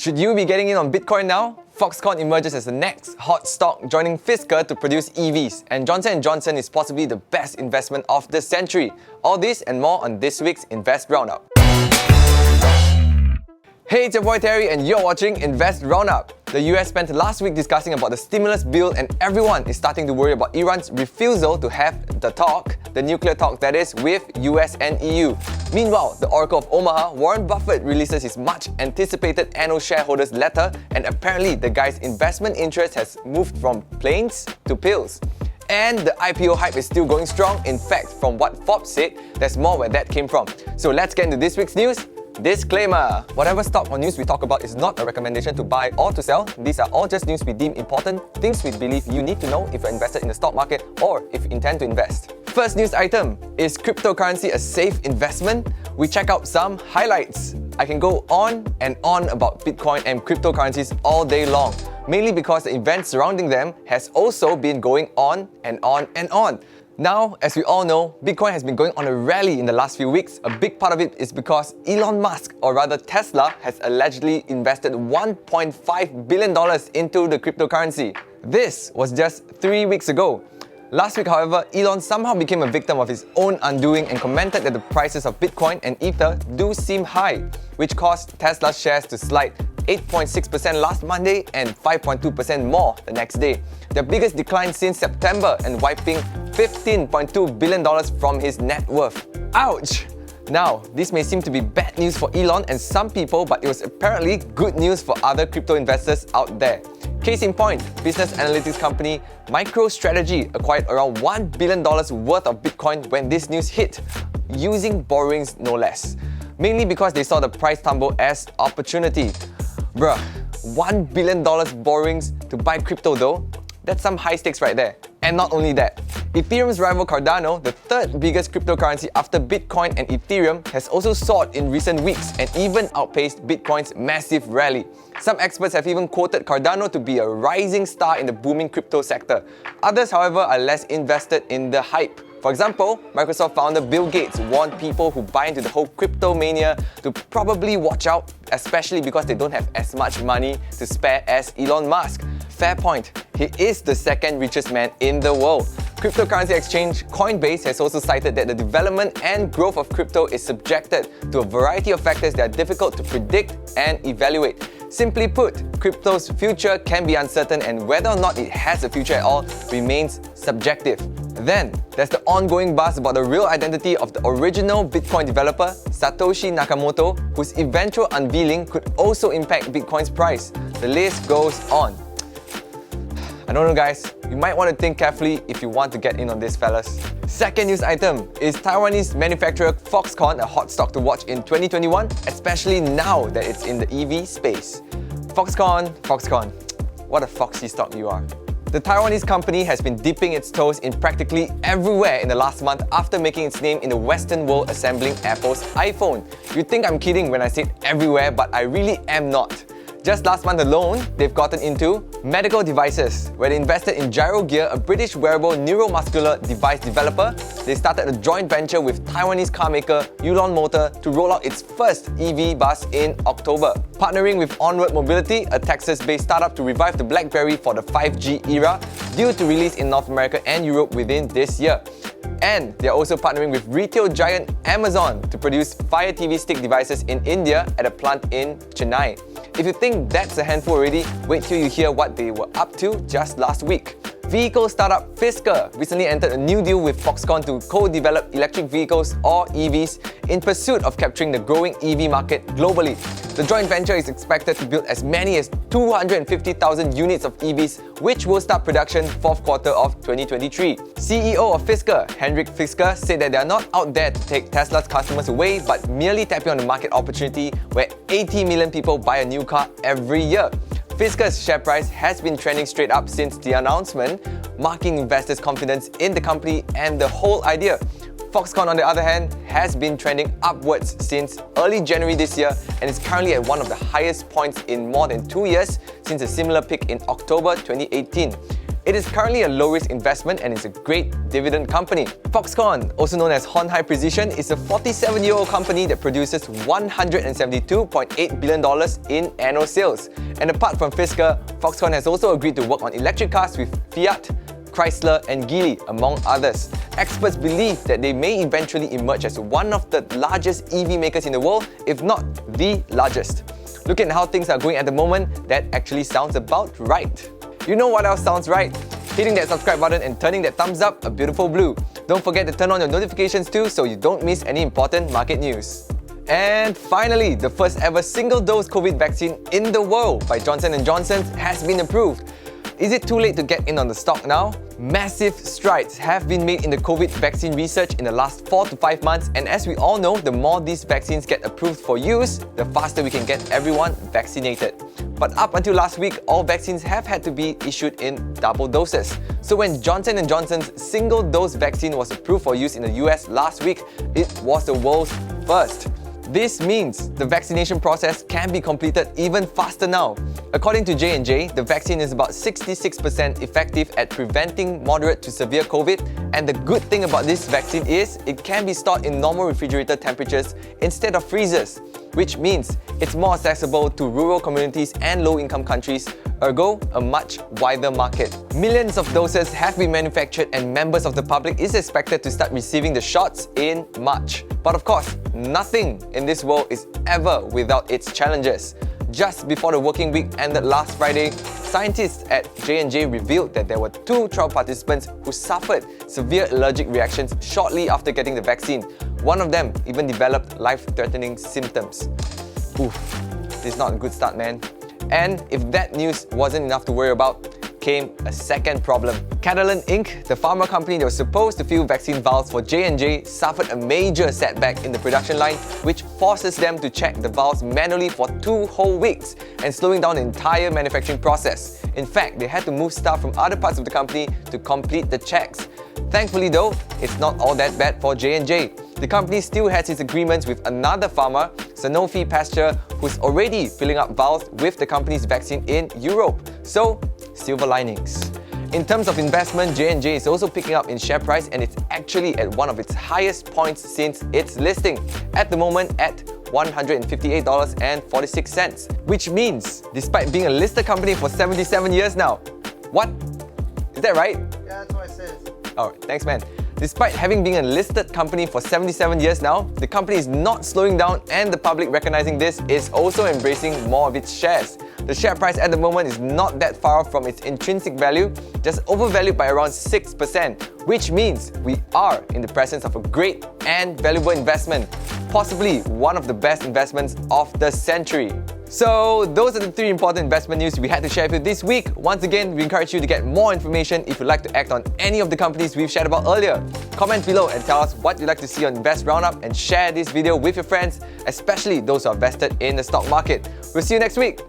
Should you be getting in on Bitcoin now? Foxconn emerges as the next hot stock, joining Fisker to produce EVs, and Johnson & Johnson is possibly the best investment of the century. All this and more on this week's Invest Roundup. Hey, it's your boy Terry and you're watching Invest Roundup. The US spent last week discussing about the stimulus bill and everyone is starting to worry about Iran's refusal to have the nuclear talk that is, with US and EU. Meanwhile, the Oracle of Omaha, Warren Buffett, releases his much anticipated annual shareholders letter, and apparently the guy's investment interest has moved from planes to pills. And the IPO hype is still going strong. In fact, from what Forbes said, there's more where that came from. So let's get into this week's news. Disclaimer: whatever stock or news we talk about is not a recommendation to buy or to sell. These are all just news we deem important, things we believe you need to know if you're invested in the stock market or if you intend to invest. First news item: is cryptocurrency a safe investment? We check out some highlights. I can go on and on about Bitcoin and cryptocurrencies all day long, mainly because the events surrounding them has also been going on and on and on. Now, as we all know, Bitcoin has been going on a rally in the last few weeks. A big part of it is because Elon Musk, or rather Tesla, has allegedly invested $1.5 billion into the cryptocurrency. This was just 3 weeks ago. Last week, however, Elon somehow became a victim of his own undoing and commented that the prices of Bitcoin and Ether do seem high, which caused Tesla's shares to slide 8.6% last Monday and 5.2% more the next day. Their biggest decline since September, and wiping $15.2 billion from his net worth. Ouch! Now, this may seem to be bad news for Elon and some people, but it was apparently good news for other crypto investors out there. Case in point, business analytics company MicroStrategy acquired around $1 billion worth of Bitcoin when this news hit, using borrowings no less. Mainly because they saw the price tumble as opportunity. Bruh, $1 billion borrowings to buy crypto though? That's some high stakes right there. And not only that, Ethereum's rival Cardano, the third biggest cryptocurrency after Bitcoin and Ethereum, has also soared in recent weeks and even outpaced Bitcoin's massive rally. Some experts have even quoted Cardano to be a rising star in the booming crypto sector. Others, however, are less invested in the hype. For example, Microsoft founder Bill Gates warned people who buy into the whole crypto mania to probably watch out, especially because they don't have as much money to spare as Elon Musk. Fair point, he is the second richest man in the world. Cryptocurrency exchange Coinbase has also cited that the development and growth of crypto is subjected to a variety of factors that are difficult to predict and evaluate. Simply put, crypto's future can be uncertain, and whether or not it has a future at all remains subjective. Then, there's the ongoing buzz about the real identity of the original Bitcoin developer, Satoshi Nakamoto, whose eventual unveiling could also impact Bitcoin's price. The list goes on. I don't know guys, you might want to think carefully if you want to get in on this, fellas. Second news item: is Taiwanese manufacturer Foxconn a hot stock to watch in 2021, especially now that it's in the EV space? Foxconn, what a foxy stock you are. The Taiwanese company has been dipping its toes in practically everywhere in the last month after making its name in the Western world assembling Apple's iPhone. You'd think I'm kidding when I say everywhere, but I really am not. Just last month alone, they've gotten into medical devices, where they invested in Gyro Gear, a British wearable neuromuscular device developer. They started a joint venture with Taiwanese car maker Yulon Motor to roll out its first EV bus in October. Partnering with Onward Mobility, a Texas-based startup, to revive the BlackBerry for the 5G era, due to release in North America and Europe within this year. And they're also partnering with retail giant Amazon to produce Fire TV Stick devices in India at a plant in Chennai. If you think that's a handful already, wait till you hear what they were up to just last week. Vehicle startup Fisker recently entered a new deal with Foxconn to co-develop electric vehicles, or EVs, in pursuit of capturing the growing EV market globally. The joint venture is expected to build as many as 250,000 units of EVs, which will start production fourth quarter of 2023. CEO of Fisker, Henrik Fisker, said that they are not out there to take Tesla's customers away, but merely tapping on the market opportunity where 80 million people buy a new car every year. Fisker's share price has been trending straight up since the announcement, marking investors' confidence in the company and the whole idea. Foxconn, on the other hand, has been trending upwards since early January this year and is currently at one of the highest points in more than 2 years since a similar peak in October 2018. It is currently a low-risk investment and is a great dividend company. Foxconn, also known as Hon High Precision, is a 47-year-old company that produces $172.8 billion in annual sales. And apart from Fisker, Foxconn has also agreed to work on electric cars with Fiat, Chrysler and Geely, among others. Experts believe that they may eventually emerge as one of the largest EV makers in the world, if not the largest. Looking at how things are going at the moment, that actually sounds about right. You know what else sounds right? Hitting that subscribe button and turning that thumbs up a beautiful blue. Don't forget to turn on your notifications too so you don't miss any important market news. And finally, the first ever single-dose COVID vaccine in the world by Johnson & Johnson has been approved. Is it too late to get in on the stock now? Massive strides have been made in the COVID vaccine research in the last 4 to 5 months, and as we all know, the more these vaccines get approved for use, the faster we can get everyone vaccinated. But up until last week, all vaccines have had to be issued in double doses. So when Johnson & Johnson's single-dose vaccine was approved for use in the US last week, it was the world's first. This means the vaccination process can be completed even faster now. According to JNJ, the vaccine is about 66% effective at preventing moderate to severe COVID, and the good thing about this vaccine is it can be stored in normal refrigerator temperatures instead of freezers, which means it's more accessible to rural communities and low-income countries, ergo a much wider market. Millions of doses have been manufactured and members of the public is expected to start receiving the shots in March. But of course, nothing in this world is ever without its challenges. Just before the working week ended last Friday, scientists at JNJ revealed that there were 2 trial participants who suffered severe allergic reactions shortly after getting the vaccine. One of them even developed life-threatening symptoms. Oof, this is not a good start, man. And if that news wasn't enough to worry about, came a second problem. Catalent Inc., the pharma company that was supposed to fill vaccine vials for J&J, suffered a major setback in the production line, which forces them to check the vials manually for 2 whole weeks and slowing down the entire manufacturing process. In fact, they had to move staff from other parts of the company to complete the checks. Thankfully though, it's not all that bad for J&J. The company still has its agreements with another pharma, Sanofi Pasteur, who's already filling up vials with the company's vaccine in Europe. So, silver linings. In terms of investment, J&J is also picking up in share price and it's actually at one of its highest points since its listing, at the moment at $158.46, which means, despite being a listed company for 77 years now, what? Is that right? Yeah, that's what it says. Alright, thanks man. Despite having been a listed company for 77 years now, the company is not slowing down and the public recognizing this is also embracing more of its shares. The share price at the moment is not that far from its intrinsic value, just overvalued by around 6%, which means we are in the presence of a great and valuable investment, possibly one of the best investments of the century. So those are the 3 important investment news we had to share with you this week. Once again, we encourage you to get more information if you'd like to act on any of the companies we've shared about earlier. Comment below and tell us what you'd like to see on Invest Roundup and share this video with your friends, especially those who are vested in the stock market. We'll see you next week.